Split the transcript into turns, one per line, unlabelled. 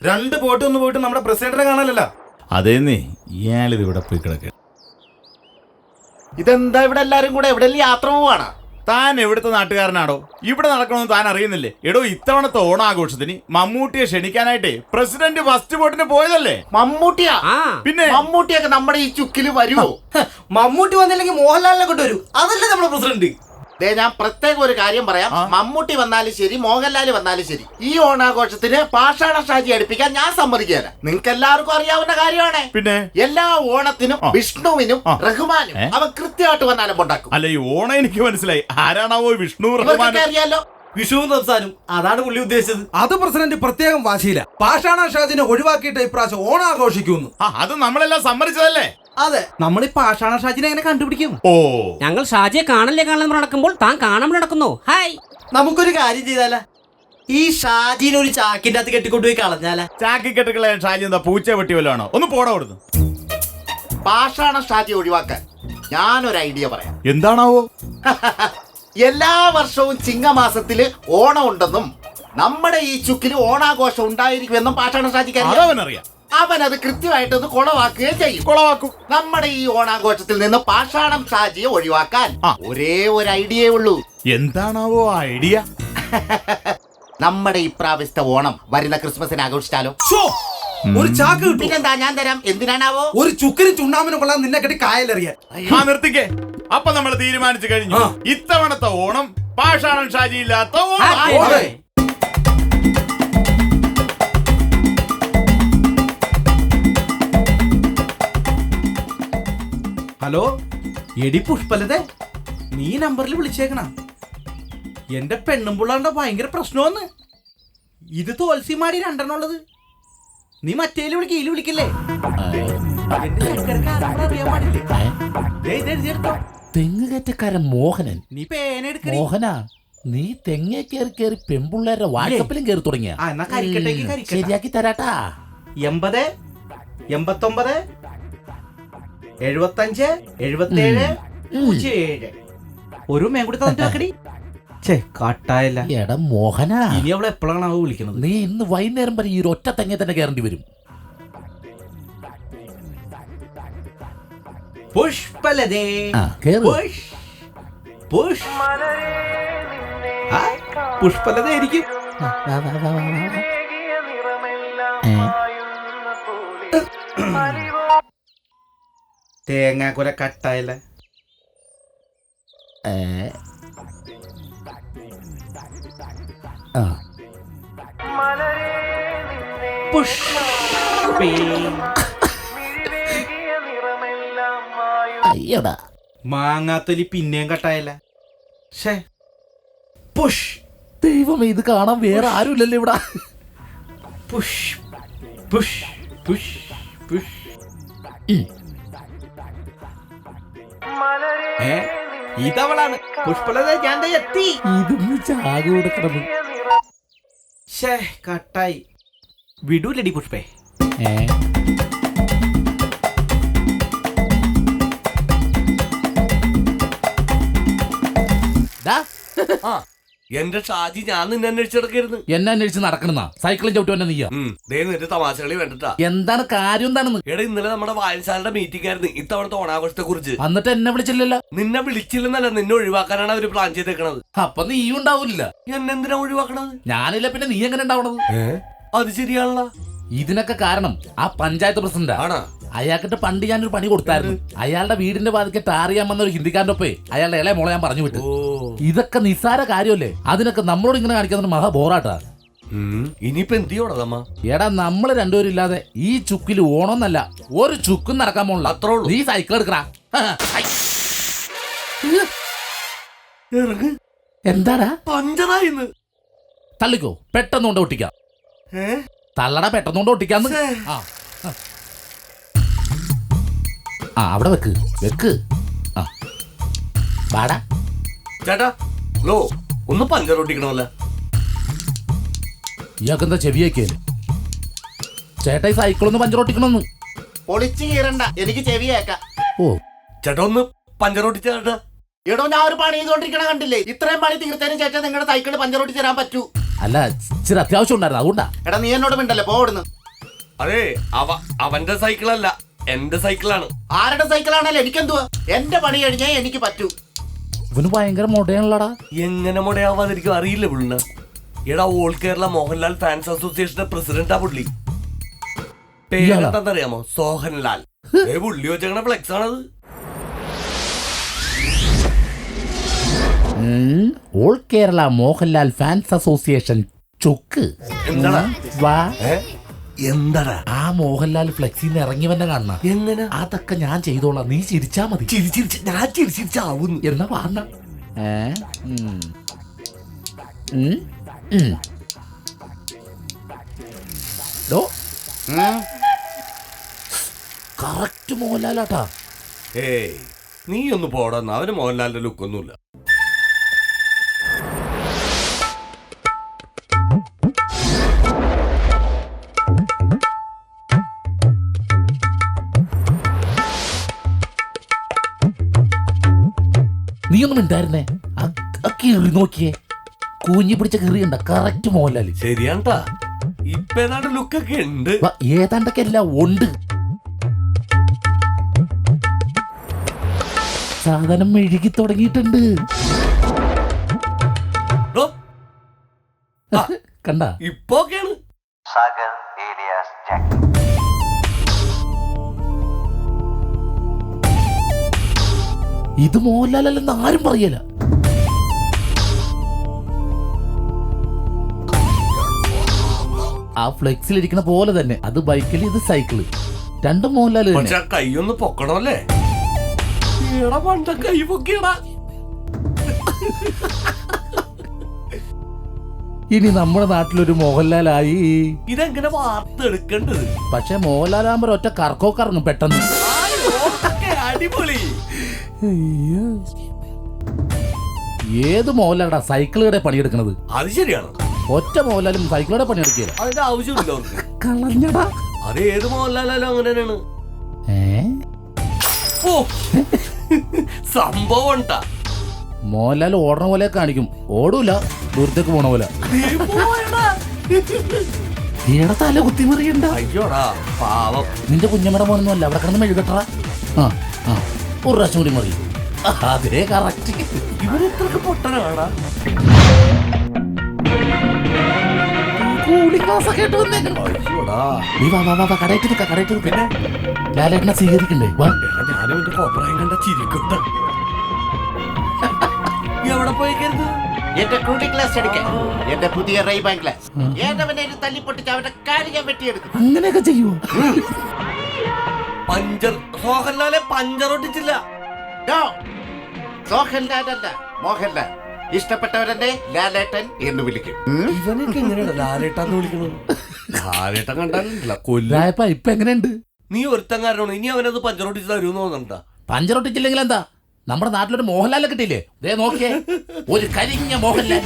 രണ്ട് പോയിട്ട് ഒന്ന് പോയിട്ട് നമ്മുടെ പ്രസിഡന്റിനെ കാണാനല്ല.
അതേന്നേ, ഇയാളിത് ഇവിടെ പോയി കിടക്കുക.
ഇതെന്താ ഇവിടെ എല്ലാരും കൂടെ എവിടെയെങ്കിലും യാത്ര പോവാണ്?
താൻ എവിടുത്തെ നാട്ടുകാരനാടോ? ഇവിടെ നടക്കണമെന്ന് താൻ അറിയുന്നില്ലേ? എടോ, ഇത്തവണത്തെ ഓണാഘോഷത്തിന് മമ്മൂട്ടിയെ ക്ഷണിക്കാനായിട്ട് പ്രസിഡന്റ് ഫസ്റ്റ് ബോട്ടിന് പോയതല്ലേ?
മമ്മൂട്ടിയാ?
പിന്നെ
മമ്മൂട്ടിയൊക്കെ നമ്മുടെ ഈ ചുക്കില് വരുമോ?
മമ്മൂട്ടി വന്നില്ലെങ്കിൽ മോഹൻലാലിനെ കൊണ്ടുവരും. അതല്ലേ നമ്മുടെ പ്രസിഡന്റ്.
ഞാൻ പ്രത്യേക ഒരു കാര്യം പറയാം. മമ്മൂട്ടി വന്നാലും ശരി, മോഹൻലാൽ വന്നാലും ശരി, ഈ ഓണാഘോഷത്തിന് പാഷാണ ഷാജി അടുപ്പിക്കാൻ ഞാൻ സമ്മതിക്കുകയില്ല. നിങ്ങൾക്ക് എല്ലാവർക്കും അറിയാവുന്ന കാര്യമാണ്.
പിന്നെ
എല്ലാ ഓണത്തിനും വിഷ്ണുവിനും റഹ്മാനും അവൻ കൃത്യമായിട്ട് വന്നാലും ഉണ്ടാക്കും.
അല്ല, ഈ ഓണം എനിക്ക് മനസ്സിലായി. ആരാണാവോ വിഷ്ണു റഹ്മാൻ?
അറിയാലോ,
വിഷുവും റംസാനും. അതാണ് പുള്ളി ഉദ്ദേശിച്ചത്.
അത് പ്രസിഡന്റ് പ്രത്യേകം വാശിയില്ല. പാഷാണ ഷാജിനെ ഒഴിവാക്കിയിട്ട് ഇപ്രാവശ്യം ഓണാഘോഷിക്കുന്നു.
അത് നമ്മളെല്ലാം സമ്മതിച്ചതല്ലേ?
അതെ, നമ്മൾ ഈ പാഷാണ ഷാജിനെ എങ്ങനെ കണ്ടുപിടിക്കും?
ഓ,
ഞങ്ങൾ ഷാജിയെ കാണല്ലേ കാണാൻ നടക്കുമ്പോൾ താൻ കാണാൻ നടക്കുന്നു. ഹായ്,
നമുക്കൊരു കാര്യം ചെയ്താല, ഈ ഷാജിനെ ഒരു ചാക്കിന്റെ അകത്ത് കെട്ടിക്കൊണ്ടുപോയി കളഞ്ഞാല.
ചാക്കി കെട്ടുകളെ ഷാജി എന്താ പൂച്ച വെട്ടി വല്ലതാണോ? ഒന്ന് പോടാ കൊടുത്തു.
പാഷാണ ഷാജി ഒഴിവാക്കാൻ ഞാനൊരു ഐഡിയ പറയാം.
എന്താണാവോ?
എല്ലാ വർഷവും ചിങ്ങമാസത്തില് ഓണം ഉണ്ടെന്നും നമ്മുടെ ഈ ചുക്കില് ഓണാഘോഷം ഉണ്ടായിരിക്കുമെന്നും പാഷാണ ഷാജിക്ക്
അതവനറിയാം.
അവൻ അത് കൃത്യമായിട്ടൊന്ന് കുളവാക്കുകയും ചെയ്യും.
കുളവാക്കും.
നമ്മുടെ ഈ ഓണാഘോഷത്തിൽ നിന്ന് പാഷാണം ഷാജിയെ ഒഴിവാക്കാൻ ഒരേ ഒരു ഐഡിയേ ഉള്ളൂ.
എന്താണാവോ ഐഡിയ?
നമ്മുടെ ഇപ്രാവശ്യത്തെ ഓണം വരുന്ന ക്രിസ്മസിന് ആഘോഷിച്ചാലോ?
ഒരു ചാക്ക് കിട്ടും.
പിന്നെന്താ, ഞാൻ തരാം. എന്തിനാണാവോ?
ഒരു ചുക്കിനും ചുണ്ണാമ്പിനും കൊള്ളാൻ നിന്നെ കെട്ടി കായലെറിയാൻ.
നിർത്തിക്കേ. അപ്പൊ നമ്മൾ തീരുമാനിച്ചു കഴിഞ്ഞു. ഇത്തവണത്തെ ഓണം പാഷാണം ഷാജി ഇല്ലാത്ത ഓണം.
ഹലോ, എടി പുഷ്പലതേ, നീ നമ്പറിൽ വിളിച്ചേക്കണ. എന്റെ പെണ്ണുമ്പിള്ളാണ്ട ഭയങ്കര പ്രശ്നമെന്ന്. ഇത് തോൽസിമാടി രണ്ടെണ്ണുള്ളത്. നീ മറ്റേല് വിളിക്കുക, ഇതിൽ വിളിക്കല്ലേ?
തെങ്ങുകയറ്റക്കാരൻ മോഹനൻ.
നീ പേനെടുക്ക.
മോഹനാ, നീ തെങ്ങേ കയറി കയറി പെൺപിള്ളേരുടെ വാട്സപ്പിലും കയറി തുടങ്ങിയ. ശരിയാക്കി തരാട്ടാ.
80 89 75 77 07. ഒരു മേങ്കൂടി തന്നിട്ട് കട്ടായില്ല.
എടാ മോഹനാ,
ഇനി അവളെ എപ്പോഴാണ് വിളിക്കുന്നത്?
നീ ഇന്ന് വൈകുന്നേരം വരെ ഈ ഒറ്റ തെങ്ങേ തന്നെ കയറേണ്ടി വരും.
പുഷ്പലതേ, പുഷ്പലതയായിരിക്കും. തേങ്ങാക്കുല കട്ടായില്ല.
അയ്യടാ,
മാങ്ങാത്തൊലി പിന്നെയും കട്ടായില്ല.
ദൈവം, ഇത് കാണാൻ വേറെ ആരുമില്ലല്ലോ ഇവിടെ.
ഇതവളാണ് പുഷ്പലത. ഞാൻ എത്തി.
ഇതൊന്ന് ചാകി കൊടുക്കണം.
കട്ടായി. വിടൂലടി പുഷ്പേ.
എന്റെ ഷാജി, ഞാൻ നിന്നെ അന്വേഷിച്ചെടുക്കരുത്.
എന്നെ അന്വേഷിച്ച് നടക്കണെന്നാ? സൈക്കിളും ചവിട്ടി വന്നെ നീയാ?
നിന്റെ തമാശകളി വേണ്ടിട്ടാ.
എന്താണ് കാര്യം? എന്താണെന്ന്?
എടാ, ഇന്നലെ നമ്മുടെ വായനശാലയുടെ മീറ്റിംഗ് ആയിരുന്നു ഇത്തവണത്തെ ഓണാഘോഷത്തെ കുറിച്ച്.
എന്നിട്ട് എന്നെ വിളിച്ചില്ലല്ലോ?
നിന്നെ വിളിച്ചില്ലെന്നല്ല, നിന്നെ ഒഴിവാക്കാനാണ് അവര് പ്ലാൻ ചെയ്തേക്കണത്.
അപ്പൊ നീ ഉണ്ടാവില്ല.
എന്നെന്തിനാ ഒഴിവാക്കണത്?
ഞാനില്ല, പിന്നെ നീ എങ്ങനെ ഉണ്ടാവണത്?
അത് ശരിയാണല്ലോ.
ഇതിനൊക്കെ കാരണം ആ പഞ്ചായത്ത് പ്രസിഡന്റ്
ആണോ?
അയാൾക്കിട്ട് പണ്ട് ഞാനൊരു പണി കൊടുത്തായിരുന്നു. അയാളുടെ വീടിന്റെ വാതിക്ക് ടാറിയാൻ വന്ന ഒരു ഹിന്ദിക്കാരന്റെ ഒപ്പേ അയാളുടെ ഇളയ മോളെ ഞാൻ പറഞ്ഞു വിട്ടു. ഇതൊക്കെ നിസ്സാര കാര്യമല്ലേ? അതിനൊക്കെ നമ്മളോട് ഇങ്ങനെ കാണിക്കുന്നത് മഹാ ബോറാട്ടാ.
ഇനിയിപ്പോ എന്ത് ചെയ്യണതമ്മ?
എടാ, നമ്മള് രണ്ടുപേരും ഇല്ലാതെ ഈ ചുക്കില് ഓണോന്നല്ല ഒരു ചുക്കും നടക്കാൻ പോണില്ല.
അത്രേ ഉള്ളൂ.
നീ സൈക്കിൾ എടുക്കടാ. എന്താടാ?
പഞ്ചറായിന്ന്.
തള്ളിക്കോ, പെട്ടെന്ന് കൊണ്ട് ഒട്ടിക്കാം. തള്ളടാ, പെട്ടെന്ന് കൊണ്ട് ഒട്ടിക്കാന്ന്. അവിടെ വെക്ക് വെക്ക്. വാടാ
ചേട്ടാ, ലോ ഒന്ന് പഞ്ചർ ഒട്ടിക്കണമല്ല.
ഇയാൾക്കെന്താ ചെവിയേക്കല്ലേ? ചേട്ടാ, ഈ സൈക്കിളൊന്ന് പഞ്ചർ ഒട്ടിക്കണമെന്ന്.
പൊളിച്ചു കീറണ്ട, എനിക്ക് ചെവിയേക്കാം.
ഓ
ചേട്ടാ, ഒന്ന് പഞ്ചർ ഒട്ടിച്ച ചേട്ടാ.
എടോ, ഞാൻ ഒരു പണി ചെയ്തോണ്ടിരിക്കണ കണ്ടില്ലേ? ഇത്രയും പണി തീർത്തതിന് ചേട്ടാ നിങ്ങളുടെ സൈക്കിള് പഞ്ചർ ഒട്ടിച്ച് തരാൻ പറ്റൂ.
അല്ല, ഇച്ചിരി അത്യാവശ്യം ഉണ്ടായിരുന്നു അതുകൊണ്ടാ.
എടാ നീ എന്നോട് മിണ്ടല്ലേ പോടുന്നു.
അതെ അവന്റെ സൈക്കിളല്ല, എന്റെ സൈക്കിളാണ്.
ആരുടെ സൈക്കിളാണല്ലോ എനിക്കെന്തുവാ? എന്റെ പണി കഴിഞ്ഞാൽ എനിക്ക് പറ്റൂ.
ഇവന് ഭയങ്കര മൊടയാണല്ലോടാ.
എങ്ങനെ മുടയാവാതിരിക്കും അറിയില്ല പുള്ളിന. എടാ ഓൾ കേരള മോഹൻലാൽ ഫാൻസ് അസോസിയേഷന്റെ പ്രസിഡന്റാ പുള്ളി. പേരെന്താന്നറിയാമോ? സോഹൻലാൽ. പുള്ളി വെച്ചേക്കണ ഫ്ലെക്സ് ആണത്.
All Kerala Mohanlal fans association ചുക്ക്.
എന്താടാ?
വാ.
എന്താടാ?
ആ മോഹൻലാൽ ഫ്ലെക്സിന്ന് ഇറങ്ങി വന്നെ കാണണ.
എങ്ങനെ?
അതൊക്കെ ഞാൻ ചെയ്തോളാം, നീ ചിരിച്ചാ മതി.
ഞാൻ ചിരിച്ചാവുന്നു.
എന്നാ പറഞ്ഞ കറക്റ്റ് മോഹൻലാലാട്ടാ.
ഏയ് നീ ഒന്ന് പോടാന്ന്. അവന് മോഹൻലാലിന്റെ ലുക്കൊന്നുമില്ല.
നീ ഒന്നും ഉണ്ടായിരുന്നേ. കീറി നോക്കിയേ, കൂഞ്ഞി പിടിച്ച കീറിയുണ്ട. കറക്റ്റ് മോഹൻലാല്.
ശരിയാണ്ടാ. ഇപ്പൊ ഏതാണ്ട് ലുക്കൊക്കെ ഉണ്ട്.
ഏതാണ്ടൊക്കെ എല്ലാം ഉണ്ട്. സാധനം മെഴുകി തുടങ്ങിയിട്ടുണ്ട്. കണ്ട
ഇപ്പൊക്കെയാണ്.
ഇത് മോഹൻലാലല്ലെന്ന് ആരും പറയല. ആ ഫ്ലെക്സിലിരിക്കണ പോലെ തന്നെ. അത് ബൈക്കിൽ, ഇത് സൈക്കിള്. രണ്ടും മോഹൻലാല് തന്നെ.
പക്ഷെ കൈയൊന്ന് പൊക്കണല്ലേ? പണ്ട കൈ പൊക്കിയടാ.
ഇനി നമ്മുടെ നാട്ടിലൊരു മോഹൻലാലായി.
ഇതെങ്ങനെ വാർത്തെടുക്കേണ്ടത്?
പക്ഷെ മോഹൻലാലാകുമ്പോ ഒറ്റ കറക്കോ കറങ്ങും പെട്ടെന്ന്.
അടിപൊളി.
ഏത് മോഹൻലാലാ സൈക്കിളുടെ പണിയെടുക്കണത്?
അത് ശരിയാണ്.
ഒറ്റ മോഹൻലാലും സൈക്കിളുടെ പണിയെടുക്കില്ല.
അതിന്റെ ആവശ്യമില്ല അവർക്ക്.
കളഞ്ഞടാ.
അത് ഏത് മോഹൻലാലും അങ്ങനെ തന്നെയാണ്. ഓ സംഭവം ഉണ്ടാ.
മോഹൻലാൽ ഓടണ പോലെ കാണിക്കും, ഓടൂല, ദൂരത്തേക്ക് പോണ പോലെ. ഈട തല കുത്തിമറിയണ്ട.
അയ്യോടാ പാവം.
നിന്റെ കുഞ്ഞമ്മയുടെ മോനൊന്നും അല്ല, അവിടെ കിടന്ന് മെഴുകട്ടറ. ഒരു പ്രാവശ്യം കൂടി മറി. അതേ കറക്റ്റ്.
ഇവരെത്രക്ക് പൊട്ടനാടാ. അയ്യോടാ.
നീ വാ കടയിട്ട് നിൽക്ക, കടയിട്ട് നിൽക്ക. പിന്നെ ലാലേട്ടനെ സ്വീകരിക്കണ്ടേ? വാ.
ഞാനും എന്റെ കോപ്രായം കണ്ട ചിരിക്കട്ട. എവിടെ പോയിക്കരുത്?
എന്റെ ക്രൂഡി ഗ്ലാസ് എടുക്കാൻ, എന്റെ പുതിയ റൈബാൻ ഗ്ലാസ്. ഏതവനെ തല്ലിപ്പൊട്ടിച്ച് അവന്റെ കാല് ഞാൻ വെട്ടിയെടുക്കും.
അങ്ങനെയൊക്കെ ചെയ്യുവോ?
പഞ്ചർ മോഹൻലാലെ പഞ്ചർ ഒട്ടിച്ചില്ല.
സോഹൻലാലല്ല, മോഹൻലാൽ. ഇഷ്ടപ്പെട്ടവരെന്നെ ലാലേട്ടൻ എന്ന് വിളിക്കും.
ഇവനൊക്കെ എങ്ങനെയാണ് ലാലേട്ടാന്ന് വിളിക്കണത്? ലാലേട്ടൻ കണ്ടാലില്ല കൊല്ല.
ഇപ്പൊ എങ്ങനെയുണ്ട്?
നീ ഒരുത്തങ്കാരനാണ്. ഇനി അവനത് പഞ്ചർ ഒട്ടിച്ച് തരുമെന്ന് തോന്നണ്ടാ.
പഞ്ചർ ഒട്ടിച്ചില്ലെങ്കിൽ എന്താ? നമ്മുടെ നാട്ടിലൊരു മോഹൻലാലെ കിട്ടിയില്ലേ? ദേ നോക്കിയേ, ഒരു കരിഞ്ഞ മോഹൻലാൽ.